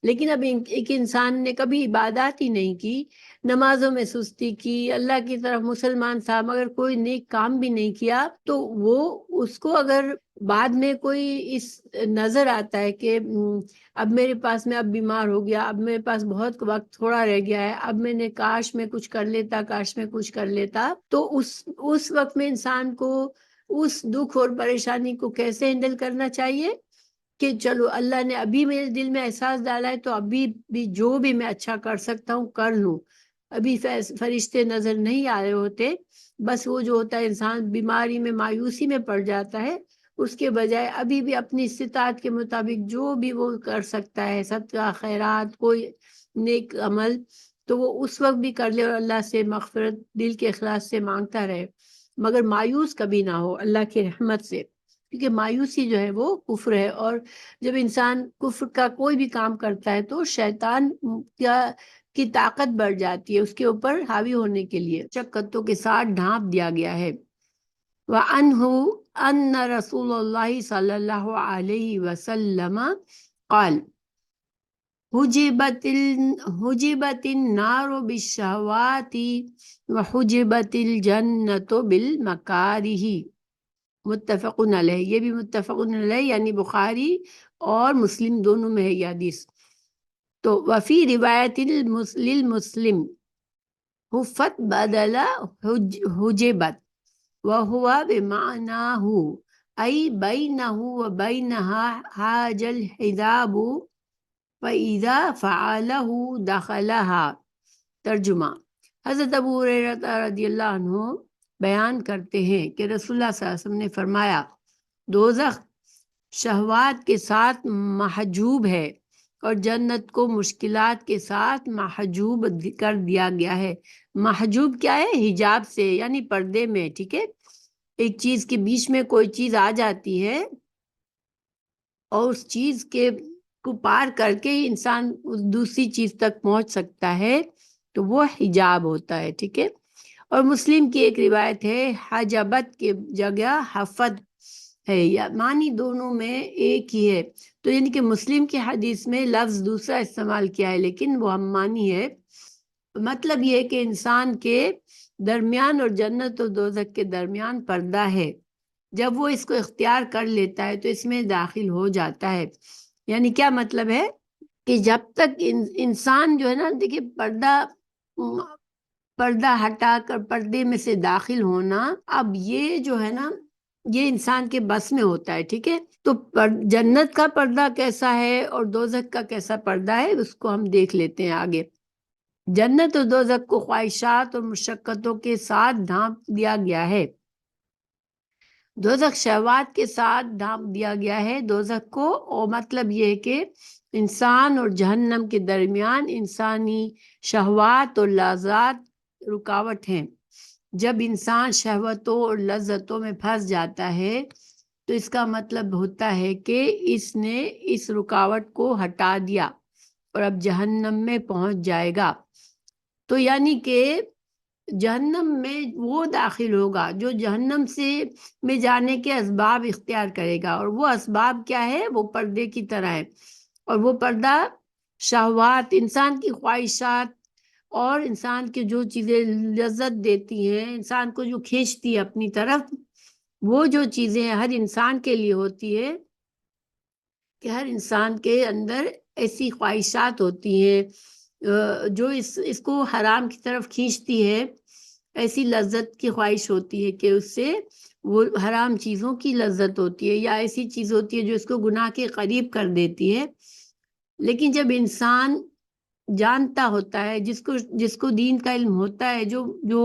S1: لیکن اب ایک انسان نے کبھی عبادات ہی نہیں کی، نمازوں میں سستی کی، اللہ کی طرف مسلمان تھا مگر کوئی نیک کام بھی نہیں کیا، تو وہ اس کو اگر بعد میں کوئی اس نظر آتا ہے کہ اب میرے پاس میں اب بیمار ہو گیا، اب میرے پاس بہت وقت تھوڑا رہ گیا ہے، اب میں نے کاش میں کچھ کر لیتا، کاش میں کچھ کر لیتا، تو اس وقت میں انسان کو اس دکھ اور پریشانی کو کیسے ہینڈل کرنا چاہیے کہ چلو اللہ نے ابھی میرے دل میں احساس ڈالا ہے، تو ابھی بھی جو بھی میں اچھا کر سکتا ہوں کر لوں۔ ابھی فرشتے نظر نہیں آ رہے ہوتے، بس وہ جو ہوتا ہے انسان بیماری میں مایوسی میں پڑ جاتا ہے، اس کے بجائے ابھی بھی اپنی استطاعت کے مطابق جو بھی وہ کر سکتا ہے، صدقہ، خیرات، کوئی نیک عمل، تو وہ اس وقت بھی کر لے اور اللہ سے مغفرت دل کے اخلاص سے مانگتا رہے، مگر مایوس کبھی نہ ہو اللہ کی رحمت سے، کیونکہ مایوسی جو ہے وہ کفر ہے، اور جب انسان کفر کا کوئی بھی کام کرتا ہے تو شیطان کی طاقت بڑھ جاتی ہے اس کے اوپر حاوی ہونے کے لیے، مشقتوں کے ساتھ ڈھانپ دیا گیا ہے۔ وَأَنْهُ أَنَّ رَسُولَ اللَّهِ صلی اللہ علیہ وسلم قال حجبت النار بالشہوات وحجبت الجنت بالمکارہ، متفق علیہ، یہ بھی متفق علیہ یعنی بخاری اور مسلم دونوں میں ہے یہ حدیث۔ تو وفی روایت للمسلم حفت بدل حجبت وہو بمعناہ ای بینہ وبینہا حاج الحجاب فَإِذَا فَعَلَهُ دَخَلَهَا۔ ترجمہ، حضرت ابو ہریرہ رضی اللہ عنہ بیان کرتے ہیں کہ رسول اللہ صلی اللہ علیہ وسلم نے فرمایا، دوزخ شہوات کے ساتھ محجوب ہے اور جنت کو مشکلات کے ساتھ محجوب کر دیا گیا ہے۔ محجوب کیا ہے؟ حجاب سے، یعنی پردے میں، ٹھیک ہے؟ ایک چیز کے بیچ میں کوئی چیز آ جاتی ہے اور اس چیز کے کو پار کر کے ہی انسان دوسری چیز تک پہنچ سکتا ہے، تو وہ حجاب ہوتا ہے، ٹھیک ہے؟ اور مسلم کی ایک روایت ہے حجبت کے جگہ حفظ ہے، یا معنی دونوں میں ایک ہی ہے، تو یعنی کہ مسلم کی حدیث میں لفظ دوسرا استعمال کیا ہے لیکن وہ ہم معنی ہے۔ مطلب یہ ہے کہ انسان کے درمیان اور جنت اور دوزخ کے درمیان پردہ ہے، جب وہ اس کو اختیار کر لیتا ہے تو اس میں داخل ہو جاتا ہے۔ یعنی کیا مطلب ہے کہ جب تک انسان جو ہے نا، دیکھیے پردہ ہٹا کر پردے میں سے داخل ہونا، اب یہ جو ہے نا یہ انسان کے بس میں ہوتا ہے، ٹھیک ہے؟ تو جنت کا پردہ کیسا ہے اور دوزخ کا کیسا پردہ ہے اس کو ہم دیکھ لیتے ہیں آگے۔ جنت اور دوزخ کو خواہشات اور مشقتوں کے ساتھ ڈھانپ دیا گیا ہے، دوزخ شہوات کے ساتھ ڈھانپ دیا گیا ہے دوزخ کو، اور مطلب یہ ہے کہ انسان اور جہنم کے درمیان انسانی شہوات اور لذات رکاوٹ ہیں۔ جب انسان شہوتوں اور لذتوں میں پھنس جاتا ہے تو اس کا مطلب ہوتا ہے کہ اس نے اس رکاوٹ کو ہٹا دیا اور اب جہنم میں پہنچ جائے گا۔ تو یعنی کہ جہنم میں وہ داخل ہوگا جو جہنم میں جانے کے اسباب اختیار کرے گا، اور وہ اسباب کیا ہے؟ وہ پردے کی طرح ہے، اور وہ پردہ شہوات، انسان کی خواہشات اور انسان کی جو چیزیں لذت دیتی ہیں، انسان کو جو کھینچتی ہے اپنی طرف، وہ جو چیزیں ہر انسان کے لیے ہوتی ہے کہ ہر انسان کے اندر ایسی خواہشات ہوتی ہیں جو اس کو حرام کی طرف کھینچتی ہے، ایسی لذت کی خواہش ہوتی ہے کہ اس سے وہ حرام چیزوں کی لذت ہوتی ہے، یا ایسی چیز ہوتی ہے جو اس کو گناہ کے قریب کر دیتی ہے۔ لیکن جب انسان جانتا ہوتا ہے، جس کو دین کا علم ہوتا ہے، جو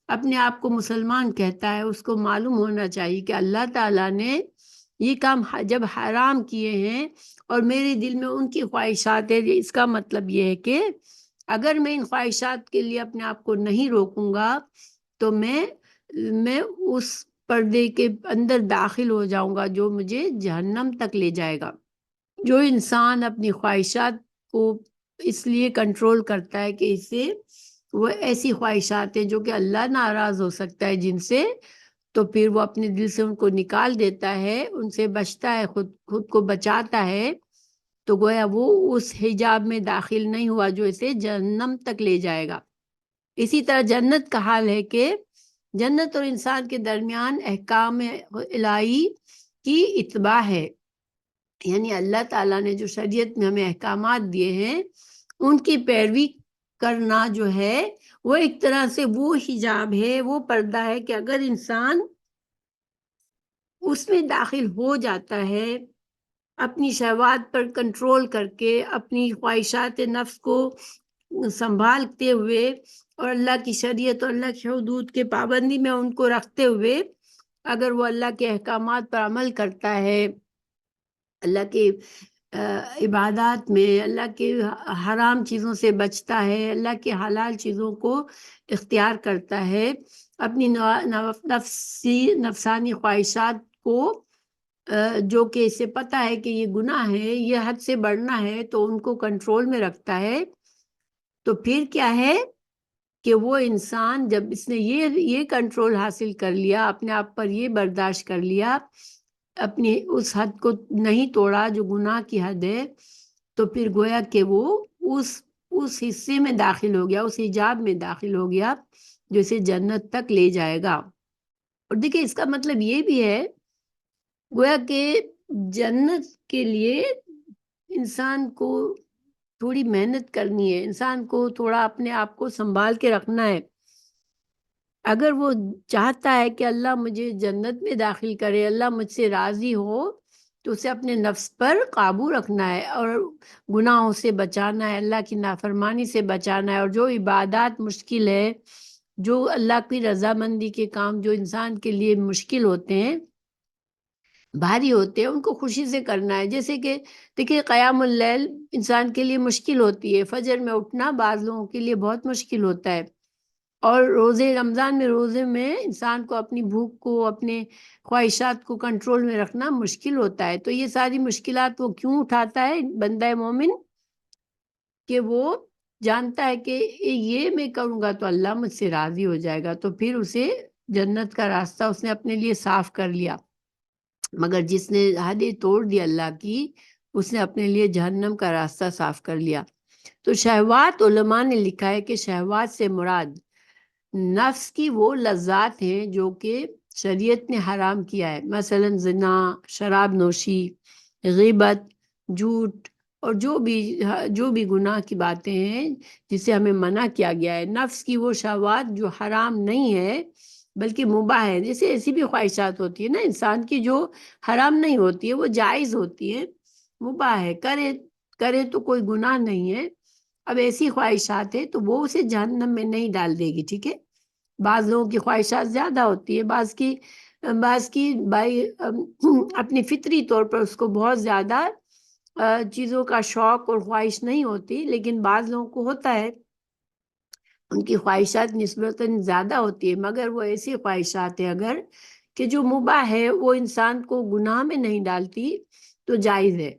S1: اپنے آپ کو مسلمان کہتا ہے، اس کو معلوم ہونا چاہیے کہ اللہ تعالیٰ نے یہ کام جب حرام کیے ہیں اور میرے دل میں ان کی خواہشات ہے، اس کا مطلب یہ ہے کہ اگر میں ان خواہشات کے لیے اپنے آپ کو نہیں روکوں گا تو میں اس پردے کے اندر داخل ہو جاؤں گا جو مجھے جہنم تک لے جائے گا۔ جو انسان اپنی خواہشات کو اس لیے کنٹرول کرتا ہے کہ اس سے وہ ایسی خواہشات ہیں جو کہ اللہ ناراض ہو سکتا ہے جن سے، تو پھر وہ اپنے دل سے ان کو نکال دیتا ہے، ان سے بچتا ہے، خود کو بچاتا ہے، تو گویا وہ اس حجاب میں داخل نہیں ہوا جو اسے جہنم تک لے جائے گا۔ اسی طرح جنت کا حال ہے کہ جنت اور انسان کے درمیان احکام الہی کی اتباع ہے، یعنی اللہ تعالیٰ نے جو شریعت میں ہمیں احکامات دیے ہیں ان کی پیروی کرنا جو ہے وہ ایک طرح سے وہ حجاب ہے، وہ پردہ ہے کہ اگر انسان اس میں داخل ہو جاتا ہے اپنی شہوات پر کنٹرول کر کے، اپنی خواہشات نفس کو سنبھالتے ہوئے اور اللہ کی شریعت اور اللہ کی حدود کے پابندی میں ان کو رکھتے ہوئے اگر وہ اللہ کے احکامات پر عمل کرتا ہے، اللہ کے عبادات میں اللہ کے حرام چیزوں سے بچتا ہے، اللہ کے حلال چیزوں کو اختیار کرتا ہے، اپنی نفسانی خواہشات کو جو کہ اسے پتہ ہے کہ یہ گناہ ہے، یہ حد سے بڑھنا ہے، تو ان کو کنٹرول میں رکھتا ہے، تو پھر کیا ہے کہ وہ انسان جب اس نے یہ کنٹرول حاصل کر لیا، اپنے آپ پر یہ برداشت کر لیا، اپنی اس حد کو نہیں توڑا جو گناہ کی حد ہے، تو پھر گویا کہ وہ اس حصے میں داخل ہو گیا، اس حجاب میں داخل ہو گیا جو اسے جنت تک لے جائے گا۔ اور دیکھیں اس کا مطلب یہ بھی ہے گویا کہ جنت کے لیے انسان کو تھوڑی محنت کرنی ہے، انسان کو تھوڑا اپنے آپ کو سنبھال کے رکھنا ہے۔ اگر وہ چاہتا ہے کہ اللہ مجھے جنت میں داخل کرے، اللہ مجھ سے راضی ہو، تو اسے اپنے نفس پر قابو رکھنا ہے اور گناہوں سے بچانا ہے، اللہ کی نافرمانی سے بچانا ہے، اور جو عبادات مشکل ہے، جو اللہ کی رضامندی کے کام جو انسان کے لیے مشکل ہوتے ہیں، بھاری ہوتے ہیں، ان کو خوشی سے کرنا ہے۔ جیسے کہ دیکھیں قیام اللیل انسان کے لیے مشکل ہوتی ہے، فجر میں اٹھنا بعض لوگوں کے لیے بہت مشکل ہوتا ہے، اور روزے رمضان میں روزے میں انسان کو اپنی بھوک کو، اپنے خواہشات کو کنٹرول میں رکھنا مشکل ہوتا ہے۔ تو یہ ساری مشکلات وہ کیوں اٹھاتا ہے بندہ مومن؟ کہ وہ جانتا ہے کہ یہ میں کروں گا تو اللہ مجھ سے راضی ہو جائے گا، تو پھر اسے جنت کا راستہ اس نے اپنے لیے صاف کر لیا۔ مگر جس نے حدیں توڑ دی اللہ کی، اس نے اپنے لیے جہنم کا راستہ صاف کر لیا۔ تو شہوات، علماء نے لکھا ہے کہ شہوات سے مراد نفس کی وہ لذات ہیں جو کہ شریعت نے حرام کیا ہے، مثلا زنا، شراب نوشی، غیبت، جھوٹ، اور جو بھی گناہ کی باتیں ہیں جسے ہمیں منع کیا گیا ہے۔ نفس کی وہ شہوات جو حرام نہیں ہے بلکہ مباح ہے، جیسے ایسی بھی خواہشات ہوتی ہے نا انسان کی جو حرام نہیں ہوتی ہے، وہ جائز ہوتی ہے، مباح ہے، کرے تو کوئی گناہ نہیں ہے۔ اب ایسی خواہشات ہے تو وہ اسے جہنم میں نہیں ڈال دے گی، ٹھیک ہے؟ بعض لوگوں کی خواہشات زیادہ ہوتی ہے، بعض کی بھائی اپنی فطری طور پر اس کو بہت زیادہ چیزوں کا شوق اور خواہش نہیں ہوتی، لیکن بعض لوگوں کو ہوتا ہے، ان کی خواہشات نسبتاً زیادہ ہوتی ہے، مگر وہ ایسی خواہشات ہیں اگر کہ جو مباح ہے، وہ انسان کو گناہ میں نہیں ڈالتی تو جائز ہے۔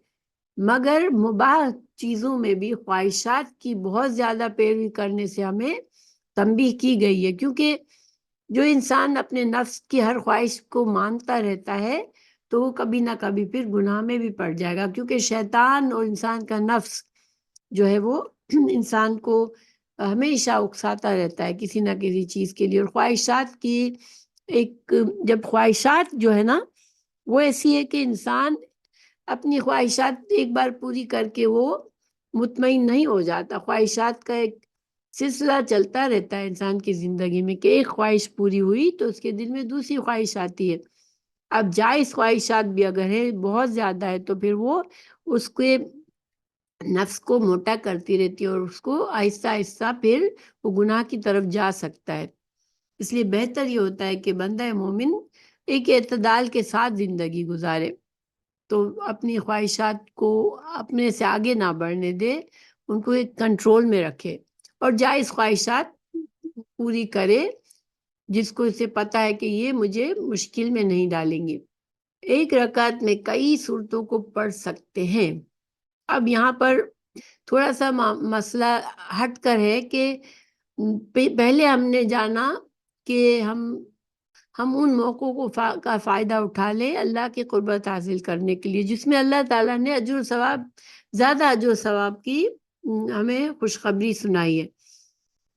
S1: مگر مباح چیزوں میں بھی خواہشات کی بہت زیادہ پیروی کرنے سے ہمیں تنبیہ کی گئی ہے، کیونکہ جو انسان اپنے نفس کی ہر خواہش کو مانتا رہتا ہے تو وہ کبھی نہ کبھی پھر گناہ میں بھی پڑ جائے گا، کیونکہ شیطان اور انسان کا نفس جو ہے وہ انسان کو ہمیشہ اکساتا رہتا ہے کسی نہ کسی چیز کے لیے۔ اور خواہشات کی جب خواہشات جو ہے نا وہ ایسی ہے کہ انسان اپنی خواہشات ایک بار پوری کر کے وہ مطمئن نہیں ہو جاتا، خواہشات کا ایک سلسلہ چلتا رہتا ہے انسان کی زندگی میں، کہ ایک خواہش پوری ہوئی تو اس کے دل میں دوسری خواہش آتی ہے۔ اب جائز خواہشات بھی اگر ہے بہت زیادہ ہے تو پھر وہ اس کے نفس کو موٹا کرتی رہتی ہے اور اس کو آہستہ آہستہ پھر وہ گناہ کی طرف جا سکتا ہے۔ اس لیے بہتر یہ ہوتا ہے کہ بندہ مومن ایک اعتدال کے ساتھ زندگی گزارے، تو اپنی خواہشات کو اپنے سے آگے نہ بڑھنے دے، ان کو ایک کنٹرول میں رکھے اور جائز خواہشات پوری کرے جس کو اسے پتا ہے کہ یہ مجھے مشکل میں نہیں ڈالیں گے۔ ایک رکعت میں کئی صورتوں کو پڑھ سکتے ہیں۔ اب یہاں پر تھوڑا سا مسئلہ ہٹ کر ہے کہ پہلے ہم نے جانا کہ ہم ان موقعوں کا فائدہ اٹھا لیں اللہ کی قربت حاصل کرنے کے لیے، جس میں اللہ تعالیٰ نے زیادہ اجر و ثواب کی ہمیں خوشخبری سنائی ہے۔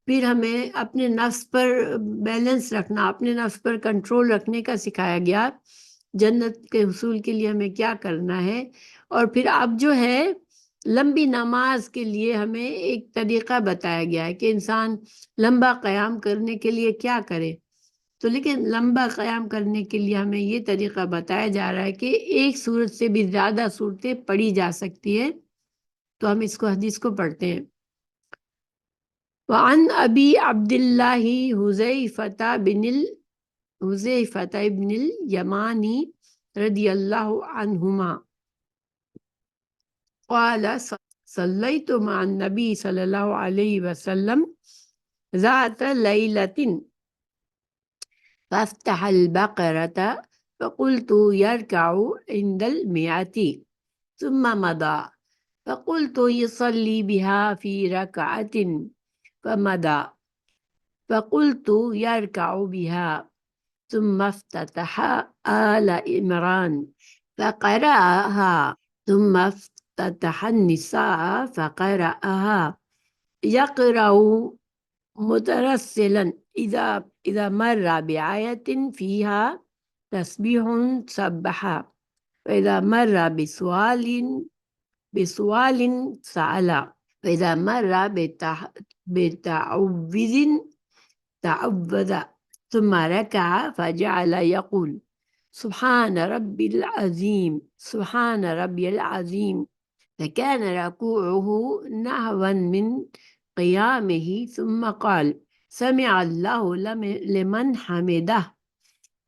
S1: پھر ہمیں اپنے نفس پر بیلنس رکھنا، اپنے نفس پر کنٹرول رکھنے کا سکھایا گیا، جنت کے حصول کے لیے ہمیں کیا کرنا ہے۔ اور پھر اب جو ہے لمبی نماز کے لیے ہمیں ایک طریقہ بتایا گیا ہے کہ انسان لمبا قیام کرنے کے لیے کیا کرے۔ تو لیکن لمبا قیام کرنے کے لیے ہمیں یہ طریقہ بتایا جا رہا ہے کہ ایک صورت سے بھی زیادہ صورتیں پڑھی جا سکتی ہے، تو ہم اس کو حدیث کو پڑھتے ہیں۔ وعن ابی عبداللہ حذیفہ بن الیمانی رضی اللہ عنہما قال صلیت مع النبی صلی اللہ علیہ وسلم ذات لیلۃ فافتح البقرة فقلت يركع عند المئة ثم مضى فقلت يصلي بها في ركعة فمضى فقلت يركع بها ثم افتتح آل عمران فقرأها ثم افتتح النساء فقرأها يقرأ مترسلا إذا مر بآية فيها تسبيح سبحا وإذا مر بسؤال سألا وإذا مر بتعوذ تعوذ ثم ركع فجعل يقول سبحان ربي العظيم سبحان ربي العظيم فكان ركوعه نحوا من قيامه ثم قال سمع الله لمن حمده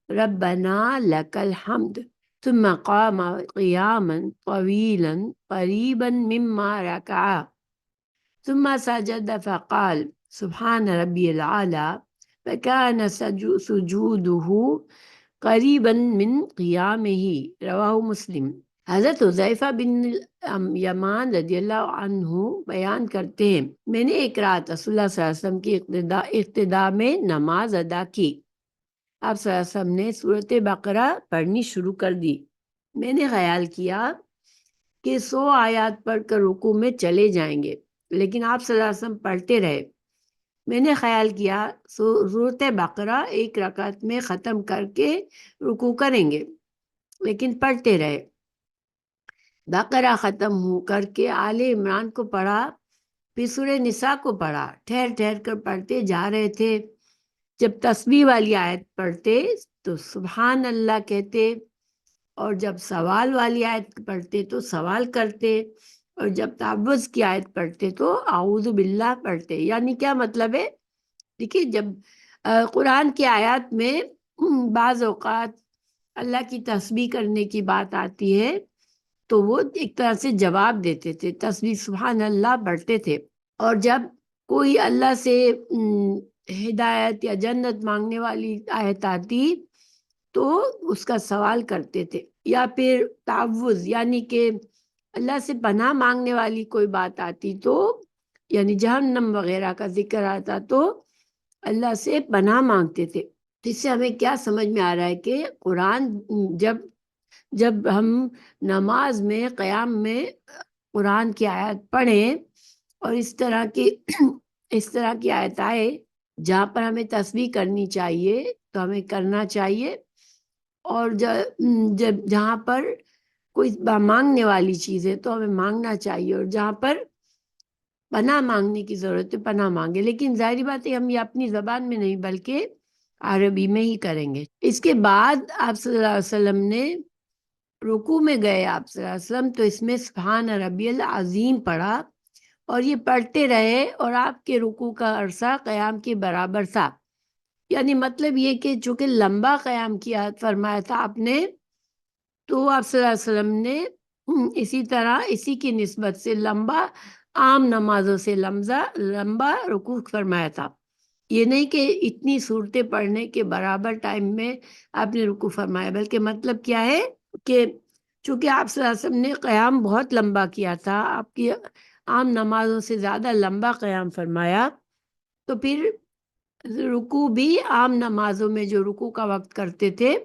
S1: ربنا لك الحمد ثم قام قياما طويلا قريبا مما ركع ثم سجد فقال سبحان ربي العالى فكان سجوده قریباً من قیامہ رواہ مسلم۔ حضرت حذیفہ بن یمان رضی اللہ عنہ بیان کرتے ہیں میں نے ایک رات رسول اللہ صلی اللہ علیہ وسلم کی اقتداء میں نماز ادا کی۔ آپ صلی اللہ علیہ وسلم نے سورۃ بقرہ پڑھنی شروع کر دی۔ میں نے خیال کیا کہ 100 آیات پڑھ کر رکوع میں چلے جائیں گے، لیکن آپ صلی اللہ علیہ وسلم پڑھتے رہے۔ میں نے خیال کیا سورۃ بقرہ ایک رکعت میں ختم کر کے رکوع کریں گے، لیکن پڑھتے رہے۔ بقرہ ختم ہو کر کے آل عمران کو پڑھا، پھر سورہ نساء کو پڑھا، ٹھہر ٹھہر کر پڑھتے جا رہے تھے۔ جب تسبیح والی آیت پڑھتے تو سبحان اللہ کہتے، اور جب سوال والی آیت پڑھتے تو سوال کرتے، اور جب تعوذ کی آیت پڑھتے تو اعوذ باللہ پڑھتے۔ یعنی کیا مطلب ہے؟ دیکھیے، جب قرآن کی آیات میں بعض اوقات اللہ کی تسبیح کرنے کی بات آتی ہے تو وہ ایک طرح سے جواب دیتے تھے، تسبیح سبحان اللہ پڑھتے تھے۔ اور جب کوئی اللہ سے ہدایت یا جنت مانگنے والی آیت آتی تو اس کا سوال کرتے تھے، یا پھر تعوذ یعنی کہ اللہ سے پناہ مانگنے والی کوئی بات آتی تو یعنی جہنم وغیرہ کا ذکر آتا تو اللہ سے پناہ مانگتے تھے۔ اس سے ہمیں کیا سمجھ میں آ رہا ہے کہ قرآن جب ہم نماز میں قیام میں قرآن کی آیت پڑھیں اور اس طرح کی آیت آئے جہاں پر ہمیں تسبیح کرنی چاہیے تو ہمیں کرنا چاہیے، اور جب جہاں پر کوئی مانگنے والی چیز ہے تو ہمیں مانگنا چاہیے، اور جہاں پر پناہ مانگنے کی ضرورت ہے پناہ مانگے، لیکن ظاہری بات ہے ہم یہ اپنی زبان میں نہیں بلکہ عربی میں ہی کریں گے۔ اس کے بعد آپ صلی اللہ علیہ وسلم نے رکوع میں گئے، آپ صلی اللہ علیہ وسلم تو اس میں سبحان ربی العظیم پڑھا، اور یہ پڑھتے رہے، اور آپ کے رکوع کا عرصہ قیام کے برابر تھا۔ یعنی مطلب یہ کہ چونکہ لمبا قیام کیا فرمایا تھا آپ نے، تو آپ صلی اللہ علیہ وسلم نے اسی طرح اسی کی نسبت سے لمبا عام نمازوں سے لمبا رکوع فرمایا تھا۔ یہ نہیں کہ اتنی صورتیں پڑھنے کے برابر ٹائم میں آپ نے رکوع فرمایا، بلکہ مطلب کیا ہے کہ چونکہ آپ صلی اللہ علیہ وسلم نے قیام بہت لمبا کیا تھا، آپ کی عام نمازوں سے زیادہ لمبا قیام فرمایا، تو پھر رکوع بھی عام نمازوں میں جو رکوع کا وقت کرتے تھے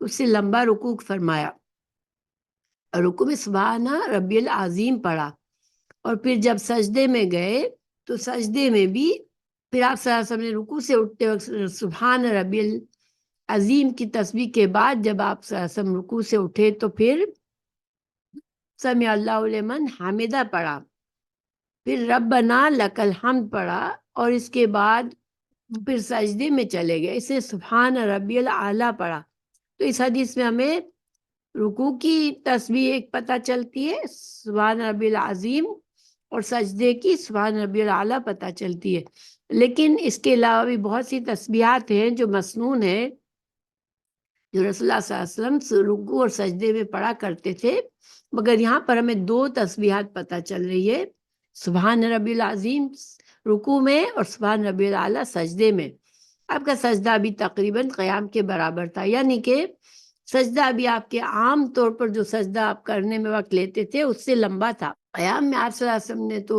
S1: اس سے لمبا رکوع فرمایا، اور رکوع میں سبحان ربی العظیم پڑھا۔ اور پھر جب سجدے میں گئے تو سجدے میں بھی پھر آپ صلی اللہ علیہ وسلم نے رکوع سے اٹھتے وقت سبحان ربی العظیم کی تسبیح کے بعد جب آپ صلی اللہ علیہ وسلم رکوع سے اٹھے تو پھر سمع اللہ لمن حمدہ پڑھا، پھر ربنا لک الحمد پڑھا، اور اس کے بعد پھر سجدے میں چلے گئے، اسے سبحان ربی العلیٰ پڑھا۔ تو اس حدیث میں ہمیں رکوع کی تسبیح ایک پتہ چلتی ہے سبحان ربی العظیم، اور سجدے کی سبحان ربی العلیٰ پتہ چلتی ہے، لیکن اس کے علاوہ بھی بہت سی تسبیحات ہیں جو مسنون ہیں، جو رسول اللہ صلی اللہ علیہ وسلم رکوع اور سجدے میں پڑھا کرتے تھے، مگر یہاں پر ہمیں 2 تسبیحات پتہ چل رہی ہے، سبحان ربی العظیم رکوع میں اور سبحان ربی الاعلیٰ سجدے میں۔ آپ کا سجدہ بھی تقریباً قیام کے برابر تھا، یعنی کہ سجدہ بھی آپ کے عام طور پر جو سجدہ آپ کرنے میں وقت لیتے تھے اس سے لمبا تھا۔ قیام میں آپ صلی اللہ علیہ وسلم نے تو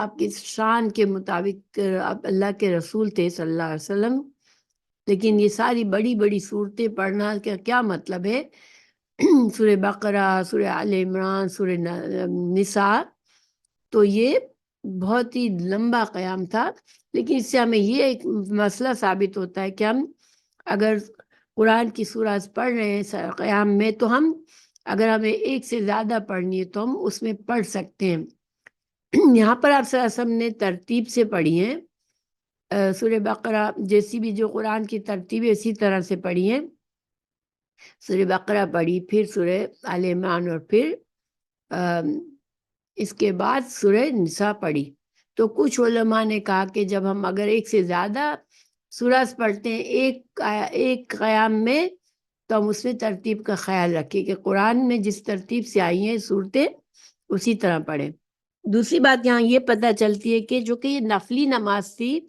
S1: آپ کی شان کے مطابق آپ اللہ کے رسول تھے صلی اللہ علیہ وسلم، لیکن یہ ساری بڑی بڑی صورتیں پڑھنا کا کیا مطلب ہے؟ سورہ بقرہ، سورہ آل عمران، سورہ نساء، تو یہ بہت ہی لمبا قیام تھا۔ لیکن اس سے ہمیں یہ ایک مسئلہ ثابت ہوتا ہے کہ ہم اگر قرآن کی سورات پڑھ رہے ہیں قیام میں، تو ہم اگر ہمیں ایک سے زیادہ پڑھنی ہے تو ہم اس میں پڑھ سکتے ہیں۔ یہاں پر آپ صلی اللہ علیہ وسلم نے ترتیب سے پڑھی ہیں، سورہ بقرہ جیسی بھی جو قرآن کی ترتیب ہے اسی طرح سے پڑھی ہیں، سورہ بقرہ پڑھی، پھر سورہ آل عمران، اور پھر اس کے بعد سورہ نساء پڑھی۔ تو کچھ علماء نے کہا کہ جب ہم اگر ایک سے زیادہ سورات پڑھتے ہیں ایک قیام میں، تو ہم اس میں ترتیب کا خیال رکھیں کہ قرآن میں جس ترتیب سے آئی ہیں صورتیں اسی طرح پڑھیں۔ دوسری بات یہاں یہ پتہ چلتی ہے کہ جو کہ یہ نفلی نماز تھی،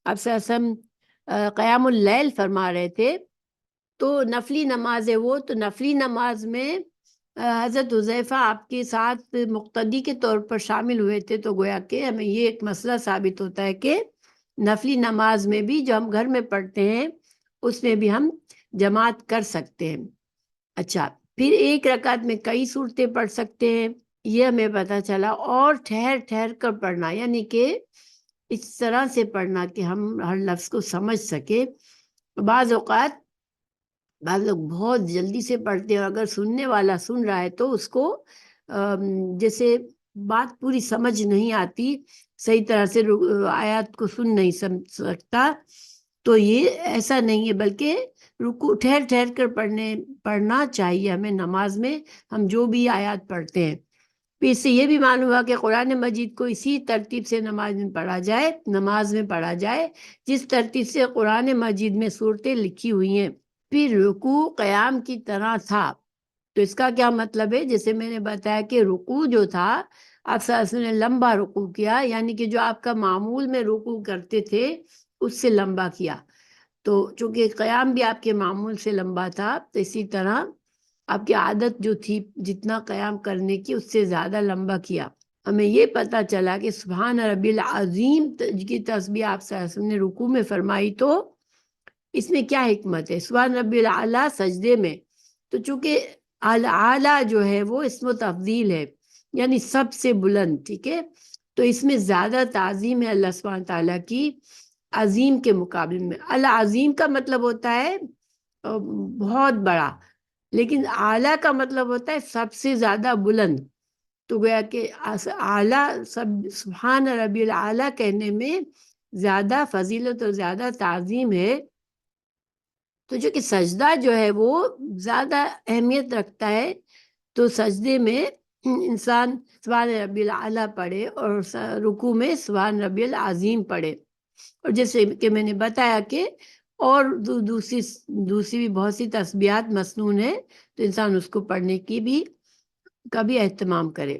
S1: آپ صلی اللہ علیہ وسلم قیام اللیل فرما رہے تھے، تو نفلی نماز ہے وہ، تو نفلی نماز میں حضرت حذیفہ آپ کے ساتھ مقتدی کے طور پر شامل ہوئے تھے، تو گویا کہ ہمیں یہ ایک مسئلہ ثابت ہوتا ہے کہ نفلی نماز میں بھی جو ہم گھر میں پڑھتے ہیں اس میں بھی ہم جماعت کر سکتے ہیں۔ اچھا، پھر ایک رکعت میں کئی صورتیں پڑھ سکتے ہیں، یہ ہمیں پتہ چلا، اور ٹھہر ٹھہر کر پڑھنا، یعنی کہ اس طرح سے پڑھنا کہ ہم ہر لفظ کو سمجھ سکے۔ بعض اوقات بعض لوگ بہت جلدی سے پڑھتے ہیں، اگر سننے والا سن رہا ہے تو اس کو جیسے بات پوری سمجھ نہیں آتی، صحیح طرح سے آیات کو سن نہیں سمجھ سکتا، تو یہ ایسا نہیں ہے، بلکہ رکوع ٹھہر ٹھہر کر پڑھنا چاہیے ہمیں نماز میں، ہم جو بھی آیات پڑھتے ہیں۔ پھر اس سے یہ بھی معلوم ہوا کہ قرآن مجید کو اسی ترتیب سے نماز میں پڑھا جائے جس ترتیب سے قرآن مجید میں صورتیں لکھی ہوئی ہیں۔ پھر رکوع قیام کی طرح تھا، تو اس کا کیا مطلب ہے؟ جیسے میں نے بتایا کہ رکوع جو تھا آپ صلی اللہ علیہ وسلم نے لمبا رکوع کیا، یعنی کہ جو آپ کا معمول میں رکوع کرتے تھے اس سے لمبا کیا، تو چونکہ قیام بھی آپ کے معمول سے لمبا تھا، تو اسی طرح آپ کی عادت جو تھی جتنا قیام کرنے کی اس سے زیادہ لمبا کیا۔ ہمیں یہ پتہ چلا کہ سبحان ربی العظیم کی تسبیح آپ صلی اللہ علیہ وسلم نے رکوع میں فرمائی، تو اس میں کیا حکمت ہے؟ سبحان ربی الاعلیٰ سجدے میں، تو چونکہ الاعلیٰ جو ہے وہ اسم و تفضیل ہے، یعنی سب سے بلند، ٹھیک ہے، تو اس میں زیادہ تعظیم ہے اللہ سبحانہ تعالیٰ کی عظیم کے مقابلے میں۔ العظیم کا مطلب ہوتا ہے بہت بڑا، لیکن اعلیٰ کا مطلب ہوتا ہے سب سے زیادہ بلند، تو گویا کہ اعلیٰ سبحان ربی الاعلیٰ کہنے میں زیادہ فضیلت اور زیادہ تعظیم ہے۔ تو جو کہ سجدہ جو ہے وہ زیادہ اہمیت رکھتا ہے، تو سجدے میں انسان سبحان ربی الاعلیٰ پڑھے اور رکوع میں سبحان ربی العظیم پڑھے، اور جیسے کہ میں نے بتایا کہ اور دوسری بھی بہت سی تسبیحات مسنون ہے، تو انسان اس کو پڑھنے کی بھی کبھی اہتمام کرے۔